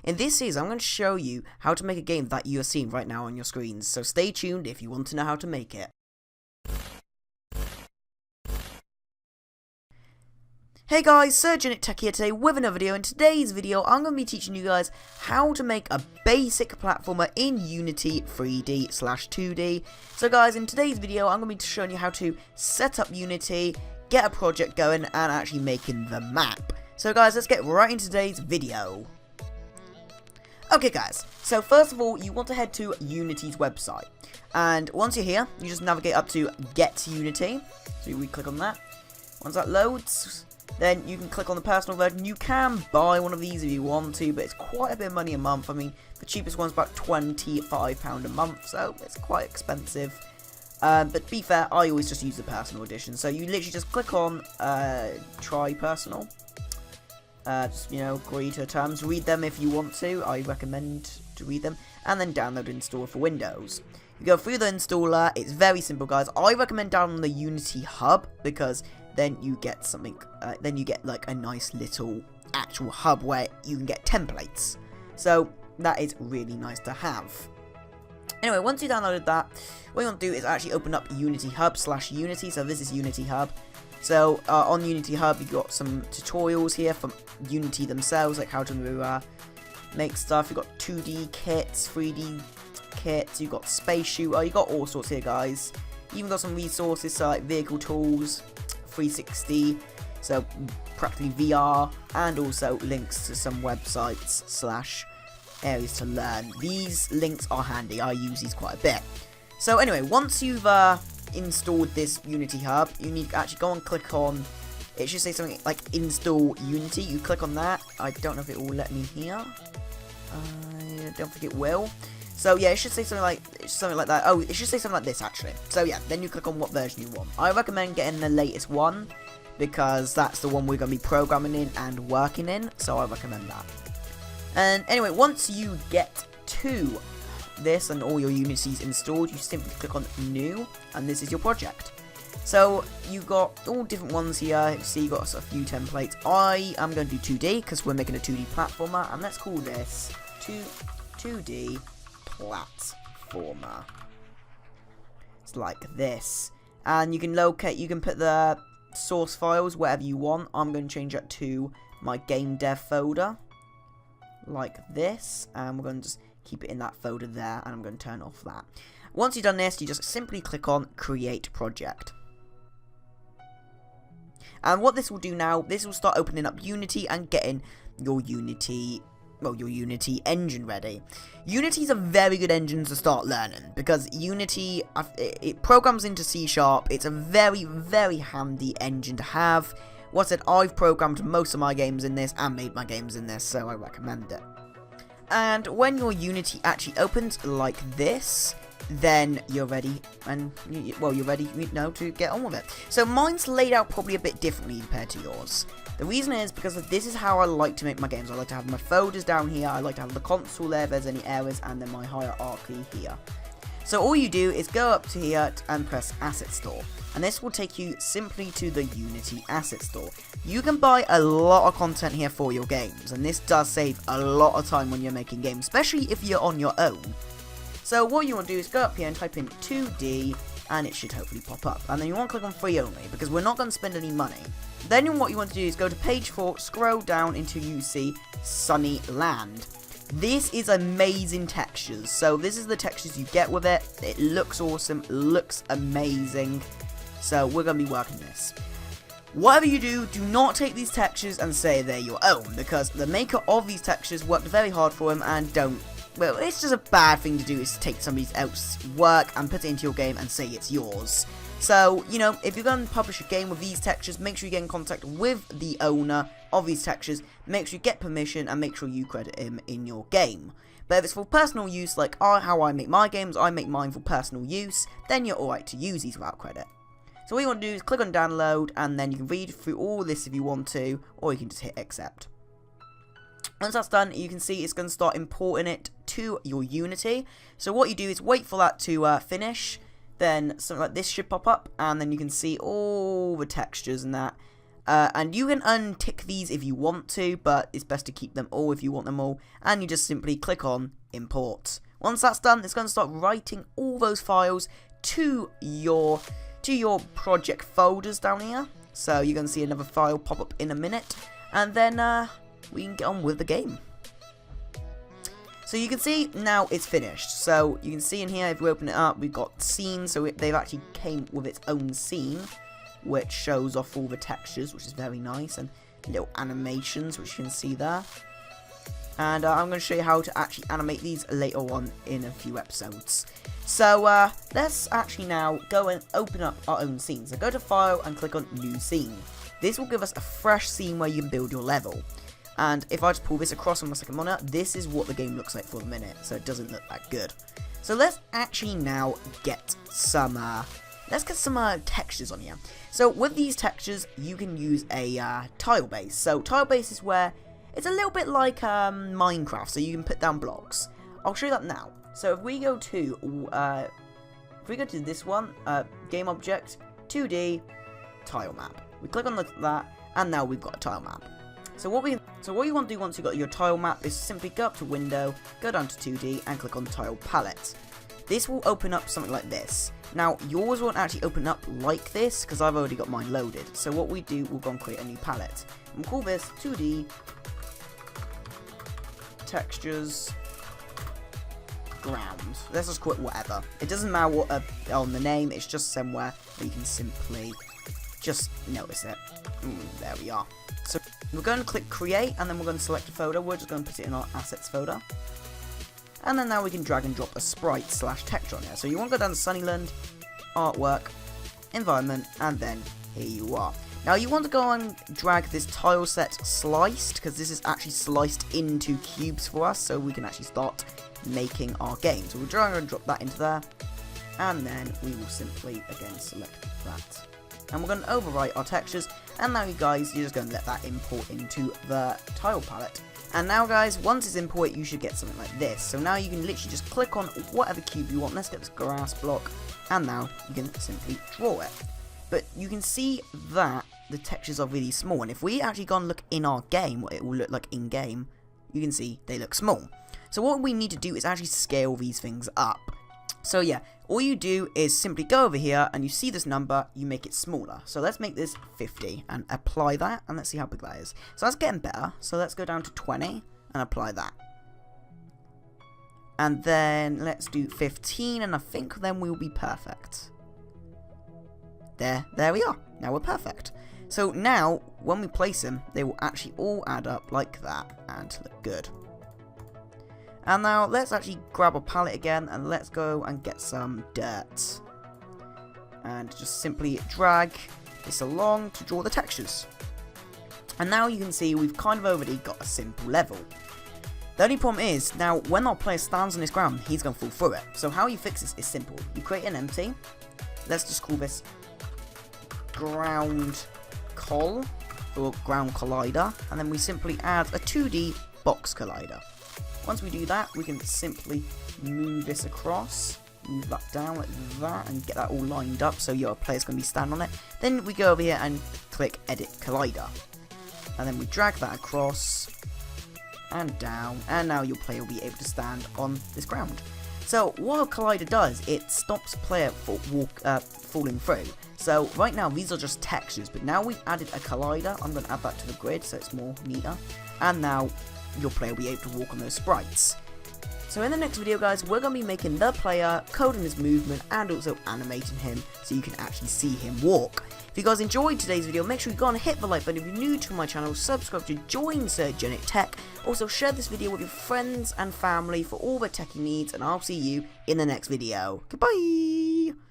In this series, I'm going to show you how to make a game that you are seeing right now on your screens, so stay tuned if you want to know how to make it. Hey guys, SirgenicTech here today with another video. In today's video, I'm going to be teaching you guys how to make a basic platformer in Unity 3D/2D. So guys, in today's video, I'm going to be showing you how to set up Unity, get a project going, and actually making the map. So guys, let's get right into today's video. Okay guys, so first of all, you want to head to Unity's website. And once you're here, you just navigate up to Get Unity. So we click on that. Once that loads, then you can click on the personal version. You can buy one of these if you want to, but it's quite a bit of money a month. I mean, the cheapest one's about £25 a month, so it's quite expensive. But to be fair, I always just use the personal edition. So you literally just click on Try Personal. Just, you know, agree to terms. Read them if you want to. I recommend to read them. And then download and install for Windows. You go through the installer. It's very simple, guys. I recommend downloading the Unity hub, because then you get something, then you get like a nice little actual hub where you can get templates. So that is really nice to have. Anyway, once you downloaded that, what you want to do is actually open up Unity Hub/Unity. So this is Unity Hub. So on Unity Hub, you've got some tutorials here from Unity themselves, like how to make stuff. You've got 2D kits, 3D kits, you've got Space Shooter, you've got all sorts here, guys. You even got some resources, so like vehicle tools, 360, so practically VR, and also links to some websites / areas to learn. These links are handy, I use these quite a bit. So anyway, once you've installed this Unity Hub, you need to actually go and click on, it should say something like install Unity. You click on that. I don't know if it will let me here. I don't think it will. So yeah, it should say something like that. Oh, it should say something like this actually. So yeah, then you click on what version you want. I recommend getting the latest one, because that's the one we're going to be programming in and working in, so I recommend that. And anyway, once you get to this and all your Unity's installed, you simply click on new, and this is your project. So you've got all different ones here. You see, you've got a few templates. I am going to do 2D because we're making a 2D platformer, and let's call this 2D platformer. It's like this, and you can put the source files wherever you want. I'm going to change that to my game dev folder, like this, and we're going to just keep it in that folder there, and I'm going to turn off that. Once you've done this, you just simply click on Create Project. And what this will do now, this will start opening up Unity and getting your Unity engine ready. Unity is a very good engine to start learning, because Unity, it programs into C#. It's a very, very handy engine to have. What I said, I've programmed most of my games in this and made my games in this, so I recommend it. And when your Unity actually opens like this, then you're ready, and you're ready, to get on with it. So mine's laid out probably a bit differently compared to yours. The reason is because this is how I like to make my games. I like to have my folders down here, I like to have the console there if there's any errors, and then my hierarchy here. So all you do is go up to here and press Asset Store, and this will take you simply to the Unity Asset Store. You can buy a lot of content here for your games, and this does save a lot of time when you're making games, especially if you're on your own. So what you want to do is go up here and type in 2D, and it should hopefully pop up. And then you want to click on free only, because we're not going to spend any money. Then what you want to do is go to page 4, scroll down until you see Sunny Land. This is amazing textures. So this is the textures you get with it. It looks awesome, looks amazing. So we're going to be working this. Whatever you do, do not take these textures and say they're your own, because the maker of these textures worked very hard for them, and well, it's just a bad thing to do, is to take somebody else's work and put it into your game and say it's yours. So, you know, if you're going to publish a game with these textures, make sure you get in contact with the owner of these textures, make sure you get permission, and make sure you credit him in your game. But if it's for personal use, like how I make my games, I make mine for personal use, then you're alright to use these without credit. So what you want to do is click on download, and then you can read through all this if you want to, or you can just hit accept. Once that's done, you can see it's going to start importing it to your Unity. So what you do is wait for that to finish, then something like this should pop up, and then you can see all the textures and that. And you can untick these if you want to, but it's best to keep them all if you want them all. And you just simply click on import. Once that's done, it's going to start writing all those files to your project folders down here. So you're going to see another file pop up in a minute. And then we can get on with the game. So you can see now it's finished. So you can see in here, if we open it up, we've got scenes. So they've actually came with its own scene, which shows off all the textures, which is very nice, and little animations, which you can see there. And I'm going to show you how to actually animate these later on in a few episodes. So let's actually now go and open up our own scene. So go to File and click on New Scene. This will give us a fresh scene where you can build your level. And if I just pull this across on my second monitor, this is what the game looks like for the minute. So it doesn't look that good. So let's actually now get some textures on here. So with these textures, you can use a tile base. So tile base is where it's a little bit like Minecraft. So you can put down blocks. I'll show you that now. So if we go to this one, game object, 2D, tile map. We click on that, and now we've got a tile map. So what you want to do once you've got your tile map is simply go up to Window, go down to 2D, and click on Tile Palette. This will open up something like this. Now, yours won't actually open up like this, because I've already got mine loaded. So what we do, we'll go and create a new palette. And we'll call this 2D Textures Ground. Let's just call it whatever. It doesn't matter what on the name, it's just somewhere where you can simply just notice it. There we are. So we're going to click create, and then we're going to select a folder. We're just going to put it in our assets folder. And then now we can drag and drop a sprite / texture on here. So you want to go down to Sunnyland, artwork, environment, and then here you are. Now you want to go and drag this tile set sliced, because this is actually sliced into cubes for us, so we can actually start making our game. So we'll drag and drop that into there, and then we will simply again select that. And we're going to overwrite our textures, and now you guys, you're just going to let that import into the tile palette. And now guys, once it's imported, you should get something like this. So now you can literally just click on whatever cube you want. Let's get this grass block, and now you can simply draw it. But you can see that the textures are really small, and if we actually go and look in our game, what it will look like in game, you can see they look small. So what we need to do is actually scale these things up. So yeah, all you do is simply go over here, and you see this number, you make it smaller. So let's make this 50 and apply that, and let's see how big that is. So that's getting better. So let's go down to 20 and apply that. And then let's do 15, and I think then we'll be perfect. There we are. Now we're perfect. So now, when we place them, they will actually all add up like that and look good. And now let's actually grab a palette again, and let's go and get some dirt. And just simply drag this along to draw the textures. And now you can see we've kind of already got a simple level. The only problem is, now when our player stands on this ground, he's going to fall through it. So how you fix this is simple. You create an empty. Let's just call this ground col, or ground collider. And then we simply add a 2D box collider. Once we do that, we can simply move this across, move that down like that, and get that all lined up so your player's going to be standing on it. Then we go over here and click Edit Collider. And then we drag that across and down, and now your player will be able to stand on this ground. So what a collider does, it stops player falling through. So right now these are just textures, but now we've added a collider. I'm going to add that to the grid so it's more neater. And now your player will be able to walk on those sprites. So in the next video guys, we're going to be making the player, coding his movement, and also animating him so you can actually see him walk. If you guys enjoyed today's video, make sure you go and hit the like button. If you're new to my channel, subscribe to join SirgenicTech. Also share this video with your friends and family for all the techie needs, and I'll see you in the next video. Goodbye!